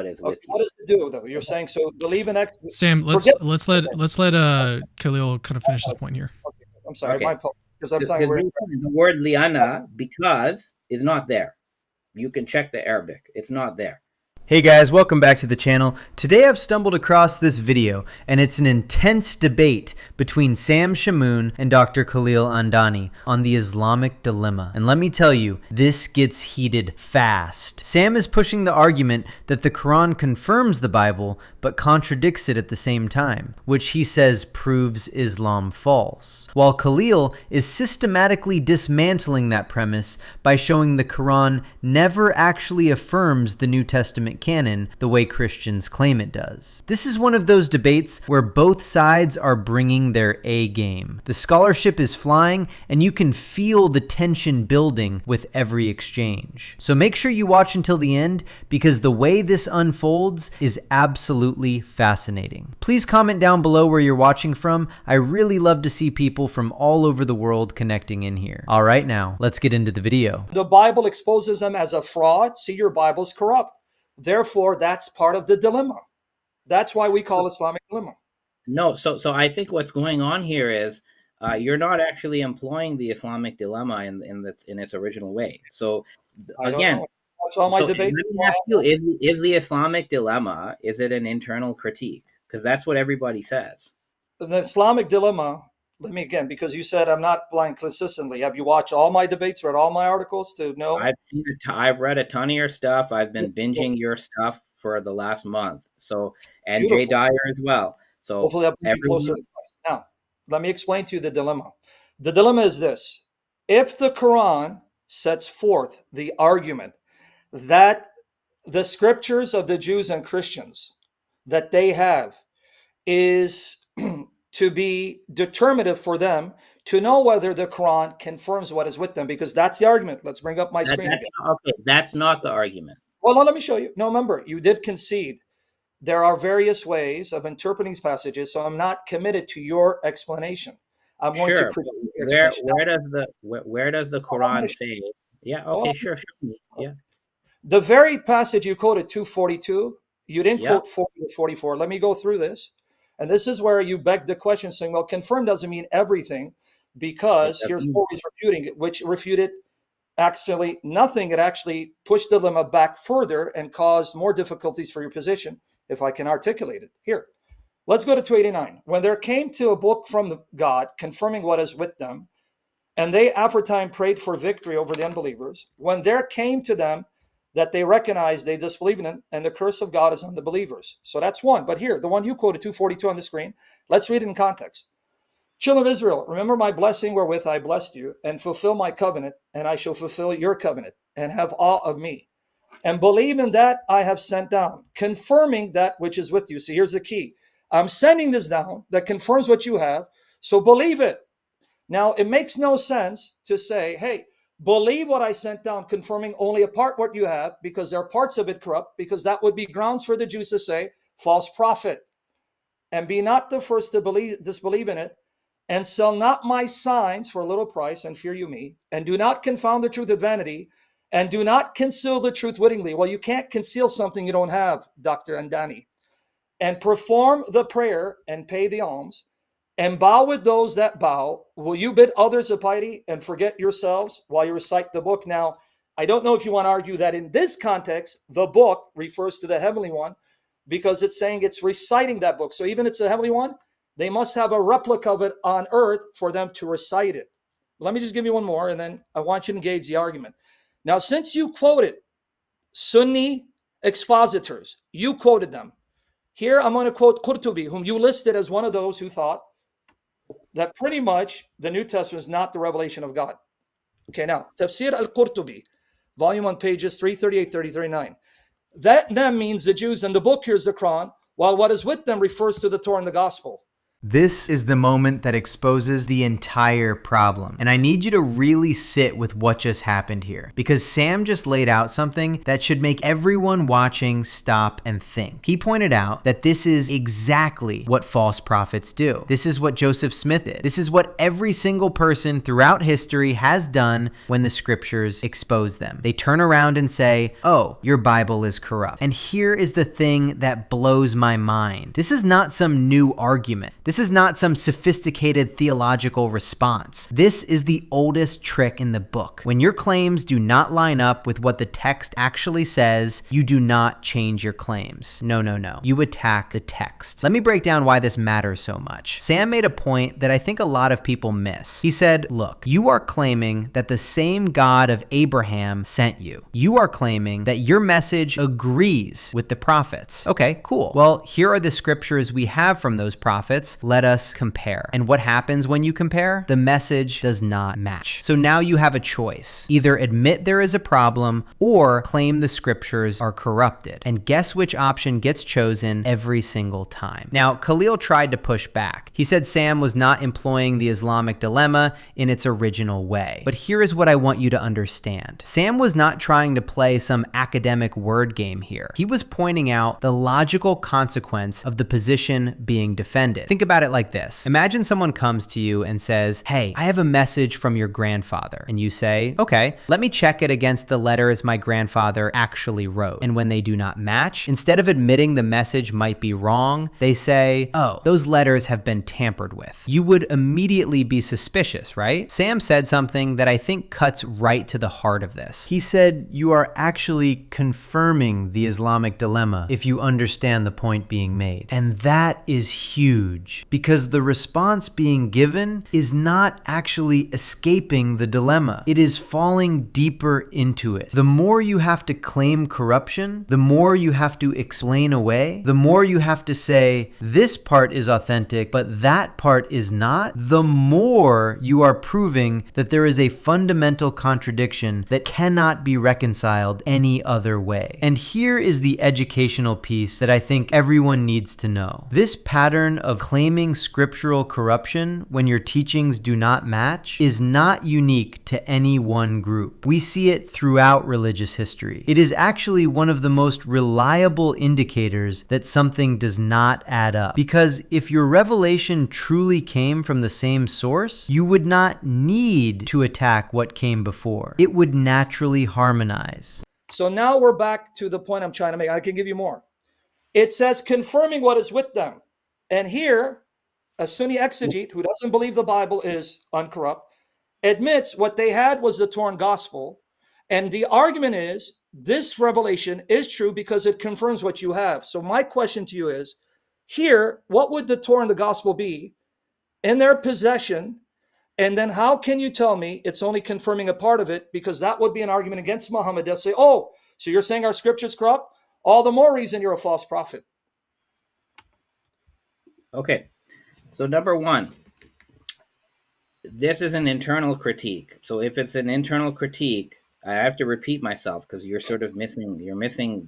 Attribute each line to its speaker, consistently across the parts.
Speaker 1: what is with you.
Speaker 2: What does it do though? You're saying so believe in X.
Speaker 3: Sam, let's let Khalil kind of finish this point here.
Speaker 2: Okay. I'm sorry,
Speaker 1: Okay.
Speaker 2: my apologies. Because I'm saying
Speaker 1: The word liana, because, is not there. You can check the Arabic. It's not there.
Speaker 4: Hey guys, welcome back to the channel. Today I've stumbled across this video, and it's an intense debate between Sam Shamoun and Dr. Khalil Andani on the Islamic Dilemma. And let me tell you, this gets heated fast. Sam is pushing the argument that the Quran confirms the Bible, but contradicts it at the same time, which he says proves Islam false. While Khalil is systematically dismantling that premise by showing the Quran never actually affirms the New Testament canon the way Christians claim it does. This is one of those debates where both sides are bringing their A game. The scholarship is flying, and you can feel the tension building with every exchange. So make sure you watch until the end, because the way this unfolds is absolutely fascinating. Please comment down below where you're watching from. I really love to see people from all over the world connecting in here. All right, now let's get into the video.
Speaker 2: the Bible exposes them as a fraud. See, your Bible's corrupt. Therefore, that's part of the dilemma. That's why we call Islamic dilemma.
Speaker 1: No, so I think what's going on here is you're not actually employing the Islamic dilemma in its original way. So again,
Speaker 2: that's all my
Speaker 1: so
Speaker 2: debate.
Speaker 1: let me ask you, is the Islamic dilemma, is it an internal critique? Because that's what everybody says.
Speaker 2: The Islamic dilemma. Let me again, because you said I'm not applying consistently. Have you watched all my debates, read all my articles to know?
Speaker 1: I've read a ton of your stuff. I've been binging your stuff for the last month. So, and Jay Dyer as well. So
Speaker 2: hopefully I'll be closer to Christ. Now, let me explain to you the dilemma. The dilemma is this: if the Quran sets forth the argument that the scriptures of the Jews and Christians that they have is to be determinative for them to know whether the Quran confirms what is with them, because that's the argument. Let's bring up my screen again.
Speaker 1: Okay, that's not the argument.
Speaker 2: Well, let me show you. No, remember, you did concede. There are various ways of interpreting these passages, so I'm not committed to your explanation. I'm going to critique your explanation.
Speaker 1: Where does the Quran say? Yeah, okay, sure. Yeah.
Speaker 2: The very passage you quoted, 242, you didn't quote 40 or 44. Let me go through this. And this is where you beg the question, saying, well, confirm doesn't mean everything, because here's stories refuting it, which refuted actually nothing. It actually pushed the dilemma back further and caused more difficulties for your position, if I can articulate it. Here, let's go to 289. When there came to a book from God confirming what is with them, and they aforetime prayed for victory over the unbelievers, when there came to them that they recognized they disbelieve in it, and the curse of God is on the believers. So that's one. But here, the one you quoted, 242 on the screen, let's read it in context. Children of Israel, remember my blessing wherewith I blessed you, and fulfill my covenant, and I shall fulfill your covenant, and have awe of me. And believe in that I have sent down, confirming that which is with you. See, here's the key. I'm sending this down that confirms what you have, so believe it. Now, it makes no sense to say, hey, believe what I sent down, confirming only a part what you have, because there are parts of it corrupt, because that would be grounds for the Jews to say, false prophet. And be not the first to disbelieve in it, and sell not my signs for a little price, and fear you me, and do not confound the truth with vanity, and do not conceal the truth wittingly. Well, you can't conceal something you don't have, Dr. Andani. And perform the prayer and pay the alms, and bow with those that bow. Will you bid others of piety and forget yourselves while you recite the book? Now, I don't know if you want to argue that in this context, the book refers to the heavenly one, because it's saying it's reciting that book. So even it's a heavenly one, they must have a replica of it on earth for them to recite it. Let me just give you one more, and then I want you to engage the argument. Now, since you quoted Sunni expositors, you quoted them. Here, I'm going to quote Qurtubi, whom you listed as one of those who thought that pretty much the New Testament is not the revelation of God. Okay, now, Tafsir al-Qurtubi, volume 1, pages 338, 339. That then means the Jews, and the book here is the Quran, while what is with them refers to the Torah and the Gospel.
Speaker 4: This is the moment that exposes the entire problem. And I need you to really sit with what just happened here, because Sam just laid out something that should make everyone watching stop and think. He pointed out that this is exactly what false prophets do. This is what Joseph Smith did. This is what every single person throughout history has done when the scriptures expose them. They turn around and say, oh, your Bible is corrupt. And here is the thing that blows my mind. This is not some new argument. This is not some sophisticated theological response. This is the oldest trick in the book. When your claims do not line up with what the text actually says, you do not change your claims. No, no, no. You attack the text. Let me break down why this matters so much. Sam made a point that I think a lot of people miss. He said, look, you are claiming that the same God of Abraham sent you. You are claiming that your message agrees with the prophets. Okay, cool. Well, here are the scriptures we have from those prophets. Let us compare. And what happens when you compare? The message does not match. So now you have a choice. Either admit there is a problem or claim the scriptures are corrupted. And guess which option gets chosen every single time? Now, Khalil tried to push back. He said Sam was not employing the Islamic dilemma in its original way. But here is what I want you to understand. Sam was not trying to play some academic word game here. He was pointing out the logical consequence of the position being defended. Think about it like this. Imagine someone comes to you and says, hey, I have a message from your grandfather. And you say, okay, let me check it against the letters my grandfather actually wrote. And when they do not match, instead of admitting the message might be wrong, they say, oh, those letters have been tampered with. You would immediately be suspicious, right? Sam said something that I think cuts right to the heart of this. He said, you are actually confirming the Islamic dilemma if you understand the point being made. And that is huge, because the response being given is not actually escaping the dilemma. It is falling deeper into it. The more you have to claim corruption, the more you have to explain away, the more you have to say, this part is authentic, but that part is not, the more you are proving that there is a fundamental contradiction that cannot be reconciled any other way. And here is the educational piece that I think everyone needs to know. This pattern of claiming scriptural corruption when your teachings do not match is not unique to any one group. We see it throughout religious history. It is actually one of the most reliable indicators that something does not add up. Because if your revelation truly came from the same source, you would not need to attack what came before. It would naturally harmonize.
Speaker 2: So now we're back to the point I'm trying to make. I can give you more. It says confirming what is with them. And here, a Sunni exegete who doesn't believe the Bible is uncorrupt admits what they had was the torn gospel. And the argument is this revelation is true because it confirms what you have. So my question to you is, here, what would the Torah and the gospel be in their possession? And then how can you tell me it's only confirming a part of it? Because that would be an argument against Muhammad. They'll say, oh, so you're saying our scripture's corrupt? All the more reason you're a false prophet.
Speaker 1: Okay. So number one, this is an internal critique. So if it's an internal critique, I have to repeat myself because you're sort of missing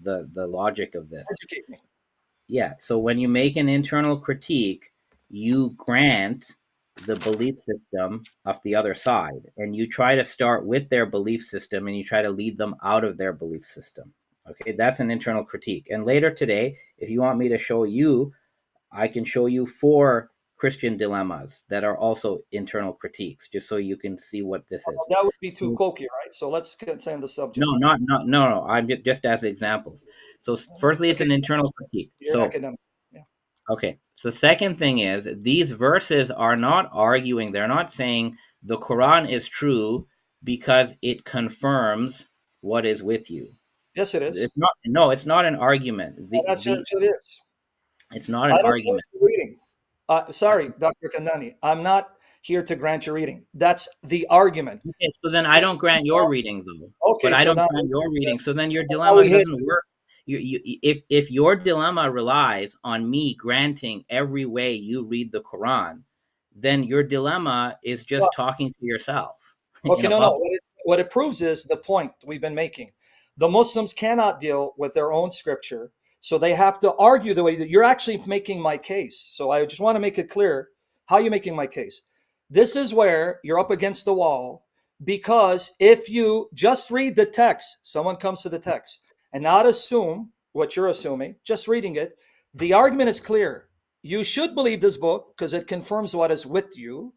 Speaker 1: the logic of this.
Speaker 2: Educate me.
Speaker 1: Yeah. So when you make an internal critique, you grant the belief system of the other side, and you try to start with their belief system and you try to lead them out of their belief system. Okay, that's an internal critique. And later today, if you want me to show you, I can show you 4 Christian dilemmas that are also internal critiques, just so you can see what this is.
Speaker 2: That would be too cokey, right? So let's get on the subject.
Speaker 1: No. I'm just as examples. So firstly, it's an internal critique.
Speaker 2: You're academic. Yeah.
Speaker 1: Okay. So the second thing is, these verses are not arguing. They're not saying the Quran is true because it confirms what is with you.
Speaker 2: Yes, it is.
Speaker 1: It's not. No, it's not an argument.
Speaker 2: That's what it is.
Speaker 1: It's not an argument.
Speaker 2: Reading. Sorry, Dr. Kandani. I'm not here to grant your reading. That's the argument.
Speaker 1: Okay, so then I don't grant your reading, though.
Speaker 2: Okay,
Speaker 1: but I don't grant your reading. So then your dilemma doesn't work. If your dilemma relies on me granting every way you read the Quran, then your dilemma is just talking to yourself.
Speaker 2: Okay, no. What it proves is the point we've been making. The Muslims cannot deal with their own scripture, So they have to argue the way that you're actually making my case. So I just want to make it clear how you're making my case. This is where you're up against the wall, because if you just read the text, someone comes to the text and not assume what you're assuming, just reading it, the argument is clear. You should believe this book because it confirms what is with you.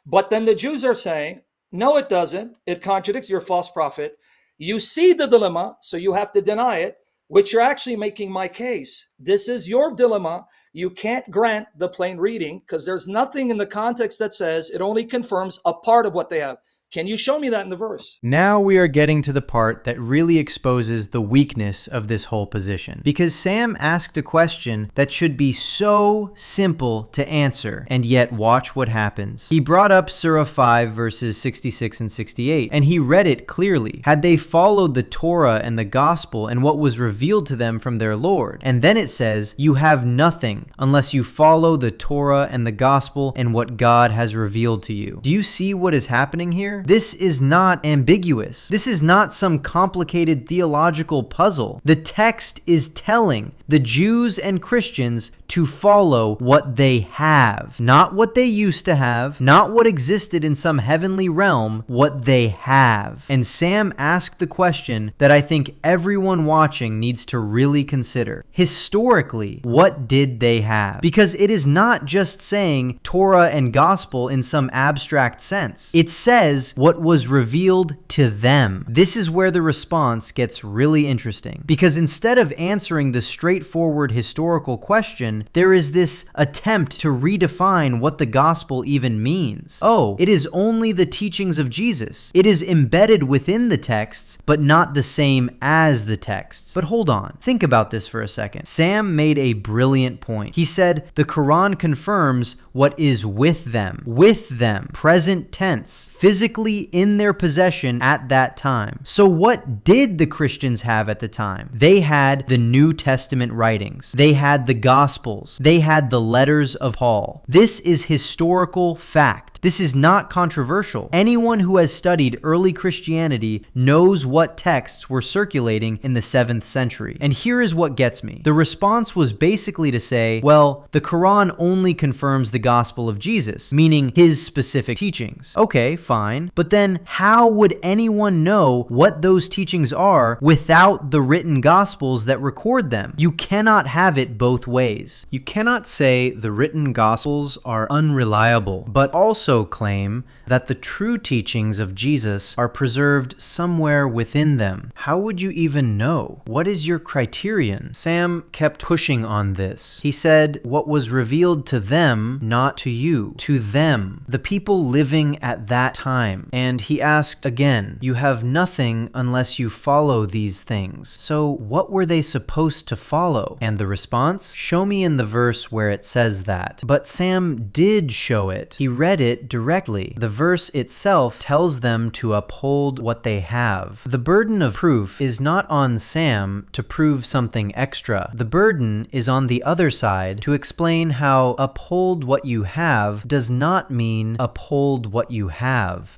Speaker 2: But then the Jews are saying, no, it doesn't. It contradicts your false prophet. You see the dilemma, so you have to deny it, which you're actually making my case. This is your dilemma. You can't grant the plain reading because there's nothing in the context that says it only confirms a part of what they have. Can you show me that in the verse?
Speaker 4: Now we are getting to the part that really exposes the weakness of this whole position. Because Sam asked a question that should be so simple to answer, and yet watch what happens. He brought up Surah 5 verses 66 and 68, and he read it clearly. Had they followed the Torah and the gospel and what was revealed to them from their Lord. And then it says, you have nothing unless you follow the Torah and the gospel and what God has revealed to you. Do you see what is happening here? This is not ambiguous. This is not some complicated theological puzzle. The text is telling the Jews and Christians to follow what they have. Not what they used to have, not what existed in some heavenly realm, what they have. And Sam asked the question that I think everyone watching needs to really consider. Historically, what did they have? Because it is not just saying Torah and gospel in some abstract sense. It says what was revealed to them. This is where the response gets really interesting. Because instead of answering the straightforward historical question, there is this attempt to redefine what the gospel even means. Oh, it is only the teachings of Jesus. It is embedded within the texts, but not the same as the texts. But hold on, think about this for a second. Sam made a brilliant point. He said the Quran confirms what is with them, present tense, physically in their possession at that time. So what did the Christians have at the time? They had the New Testament writings. They had the Gospels. They had the letters of Paul. This is historical fact. This is not controversial. Anyone who has studied early Christianity knows what texts were circulating in the 7th century. And here is what gets me. The response was basically to say, well, the Quran only confirms the gospel of Jesus, meaning his specific teachings. Okay, fine. But then how would anyone know what those teachings are without the written gospels that record them? You cannot have it both ways. You cannot say the written gospels are unreliable, but also claim that the true teachings of Jesus are preserved somewhere within them. How would you even know? What is your criterion? Sam kept pushing on this. He said, what was revealed to them, not to you, to them, the people living at that time. And he asked again, you have nothing unless you follow these things. So what were they supposed to follow? And the response? Show me in the verse where it says that. But Sam did show it. He read it directly. The verse itself tells them to uphold what they have. The burden of proof is not on Sam to prove something extra. The burden is on the other side to explain how uphold what you have does not mean uphold what you have.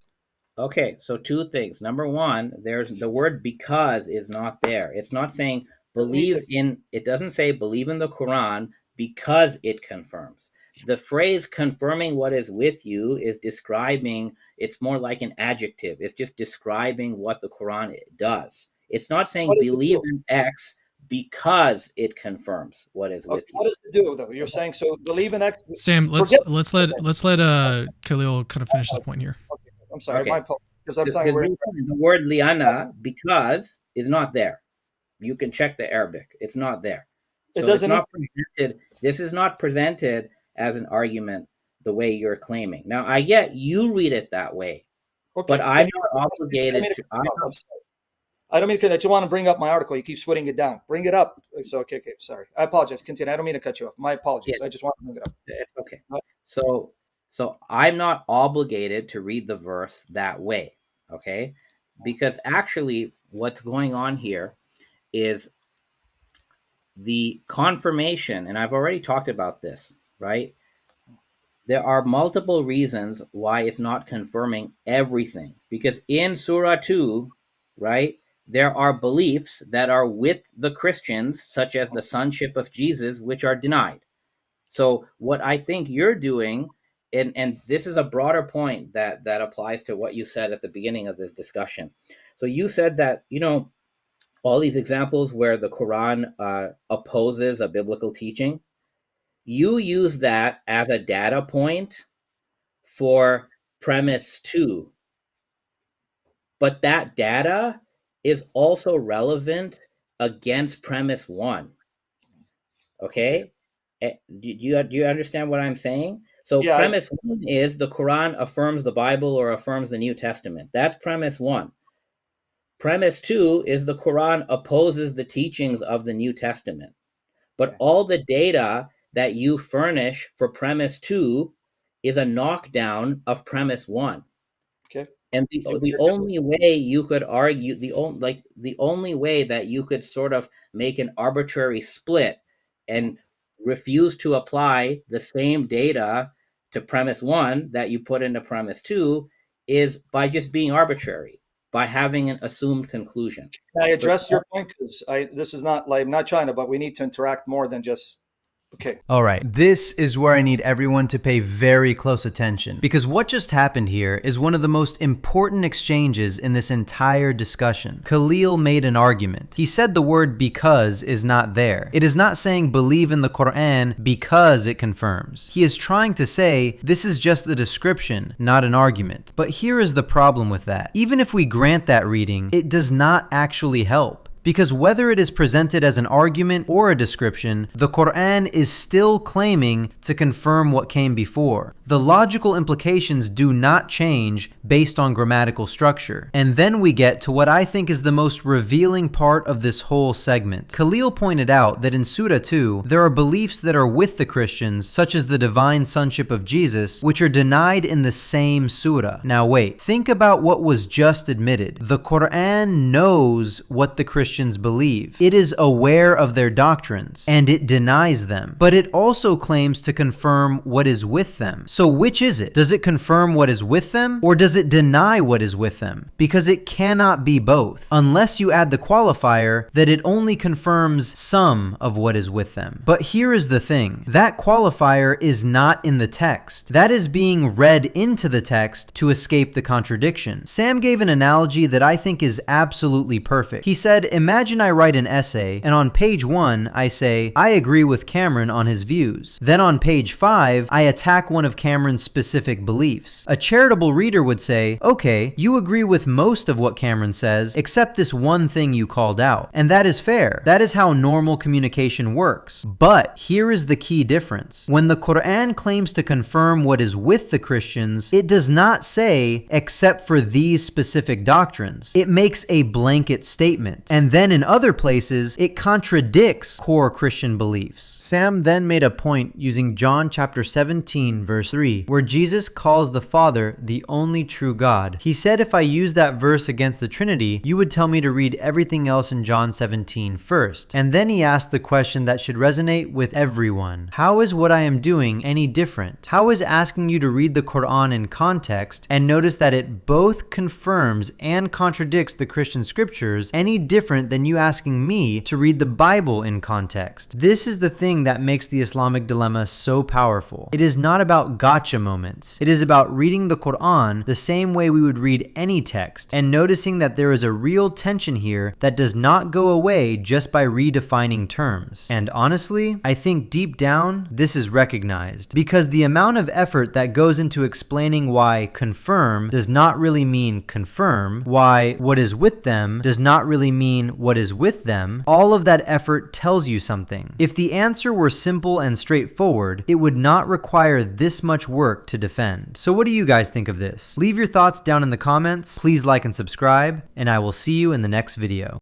Speaker 1: Okay, so two things. Number one, there's the word because is not there. It's not saying it doesn't say believe in the Quran because it confirms. The phrase confirming what is with you is describing, it's more like an adjective. It's just describing what the Quran does. It's not saying believe in X because it confirms what is with you.
Speaker 2: What does it do though? You're saying so believe in X.
Speaker 3: Sam, let's let Khalil kind of finish this point here.
Speaker 2: Okay. I'm sorry,
Speaker 1: Okay.
Speaker 2: my fault. Because I'm
Speaker 1: the word liana because is not there. You can check the Arabic. It's not there. So this is not presented as an argument the way you're claiming. Now, I get you read it that way, but I'm not obligated to.
Speaker 2: I don't mean to. I just want to bring up my article. You keep putting it down. Bring it up. So okay. Sorry. I apologize. Continue. I don't mean to cut you off. My apologies. Yes. I just want to bring it up.
Speaker 1: It's okay. So I'm not obligated to read the verse that way, okay? Because actually what's going on here is the confirmation, and I've already talked about this, right? There are multiple reasons why it's not confirming everything. Because in Surah 2, right, there are beliefs that are with the Christians, such as the sonship of Jesus, which are denied. So what I think you're doing, and this is a broader point that applies to what you said at the beginning of this discussion. So you said that, all these examples where the Quran opposes a biblical teaching, you use that as a data point for premise 2. But that data is also relevant against premise 1. Okay? Do you understand what I'm saying? So
Speaker 2: Yeah,
Speaker 1: premise 1 is the Quran affirms the Bible or affirms the New Testament. That's premise 1. Premise 2 is the Quran opposes the teachings of the New Testament. But all the data that you furnish for premise 2 is a knockdown of premise 1.
Speaker 2: okay.
Speaker 1: And the only way you could argue, the only way that you could sort of make an arbitrary split and refuse to apply the same data to premise 1 that you put into premise 2 is by just being arbitrary, by having an assumed conclusion.
Speaker 2: Can I address your point? Because this is not like, I'm not trying to, but we need to interact more than just. Okay.
Speaker 4: All right, this is where I need everyone to pay very close attention, because what just happened here is one of the most important exchanges in this entire discussion. Khalil made an argument. He said the word because is not there. It is not saying believe in the Quran because it confirms. He is trying to say this is just a description, not an argument. But here is the problem with that. Even if we grant that reading, it does not actually help. Because whether it is presented as an argument or a description, the Quran is still claiming to confirm what came before. The logical implications do not change based on grammatical structure. And then we get to what I think is the most revealing part of this whole segment. Khalil pointed out that in Surah 2, there are beliefs that are with the Christians, such as the divine sonship of Jesus, which are denied in the same surah. Now wait, think about what was just admitted. The Quran knows what the Christians believe. It is aware of their doctrines, and it denies them. But it also claims to confirm what is with them. So which is it? Does it confirm what is with them, or does it deny what is with them? Because it cannot be both, unless you add the qualifier that it only confirms some of what is with them. But here is the thing. That qualifier is not in the text. That is being read into the text to escape the contradiction. Sam gave an analogy that I think is absolutely perfect. He said, imagine I write an essay, and on page 1, I say, I agree with Cameron on his views. Then on page 5, I attack one of Cameron's specific beliefs. A charitable reader would say, okay, you agree with most of what Cameron says, except this one thing you called out. And that is fair. That is how normal communication works. But here is the key difference. When the Quran claims to confirm what is with the Christians, it does not say, except for these specific doctrines. It makes a blanket statement. And then in other places, it contradicts core Christian beliefs. Sam then made a point using John chapter 17 verse 3, where Jesus calls the Father the only true God. He said if I use that verse against the Trinity, you would tell me to read everything else in John 17 first. And then he asked the question that should resonate with everyone. How is what I am doing any different? How is asking you to read the Quran in context and notice that it both confirms and contradicts the Christian scriptures any different than you asking me to read the Bible in context? This is the thing that makes the Islamic dilemma so powerful. It is not about gotcha moments. It is about reading the Quran the same way we would read any text and noticing that there is a real tension here that does not go away just by redefining terms. And honestly, I think deep down, this is recognized because the amount of effort that goes into explaining why confirm does not really mean confirm, why what is with them does not really mean what is with them, all of that effort tells you something. If the answer were simple and straightforward, it would not require this much work to defend. So what do you guys think of this? Leave your thoughts down in the comments, please like and subscribe, and I will see you in the next video.